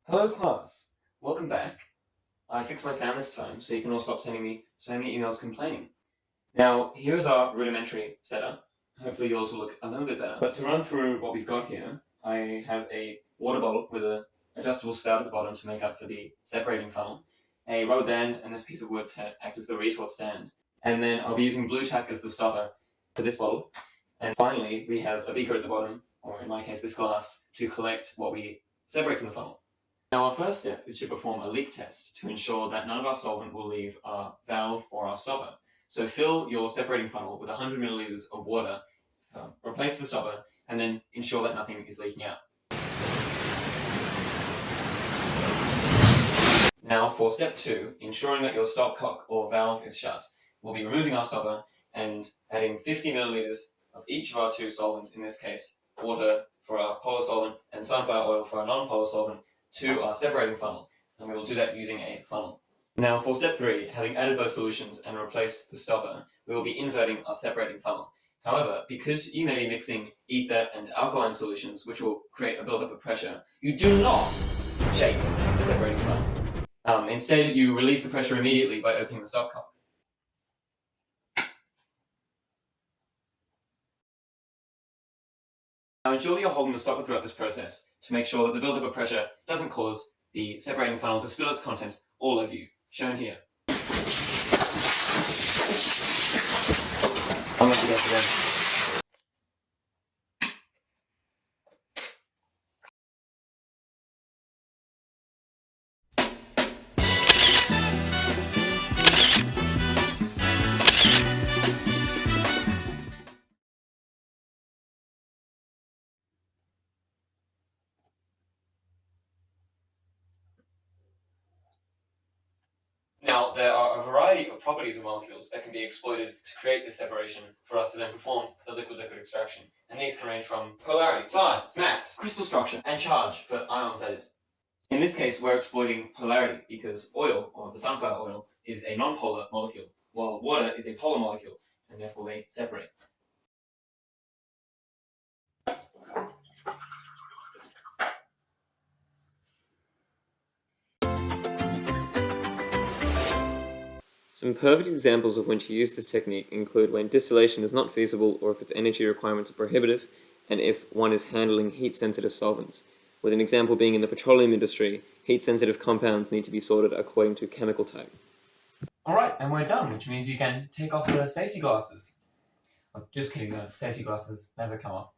Hello class, welcome back. I fixed my sound this time, so you can all stop sending me so many emails complaining. Now, here's our rudimentary setup. Hopefully yours will look a little bit better. But to run through what we've got here, I have a water bottle with an adjustable spout at the bottom to make up for the separating funnel, a rubber band, and this piece of wood to act as the retort stand. And then I'll be using blue tack as the stopper for this bottle. And finally, we have a beaker at the bottom, or in my case this glass, to collect what we separate from the funnel. Now our first step is to perform a leak test to ensure that none of our solvent will leave our valve or our stopper. So fill your separating funnel with 100 milliliters of water, replace the stopper, and then ensure that nothing is leaking out. Now for step 2, ensuring that your stopcock or valve is shut, we'll be removing our stopper and adding 50 milliliters of each of our two solvents, in this case water for our polar solvent and sunflower oil for our non-polar solvent, to our separating funnel, and we will do that using a funnel. Now for step 3, having added both solutions and replaced the stopper, we will be inverting our separating funnel. However, because you may be mixing ether and alkaline solutions, which will create a buildup of pressure, you do not shake the separating funnel. Instead, you release the pressure immediately by opening the stopcock. Now ensure that you're holding the stopper throughout this process to make sure that the buildup of pressure doesn't cause the separating funnel to spill its contents all over you, shown here. I'll let you go for them. Now, there are a variety of properties of molecules that can be exploited to create this separation for us to then perform the liquid-liquid extraction. And these can range from polarity, size, mass, crystal structure, and charge, for ions that is. In this case, we're exploiting polarity because oil, or the sunflower oil, is a non-polar molecule, while water is a polar molecule, and therefore they separate. Some perfect examples of when to use this technique include when distillation is not feasible or if its energy requirements are prohibitive, and if one is handling heat-sensitive solvents, with an example being in the petroleum industry, heat-sensitive compounds need to be sorted according to chemical type. Alright, and we're done, which means you can take off the safety glasses. Oh, just kidding, the safety glasses never come off.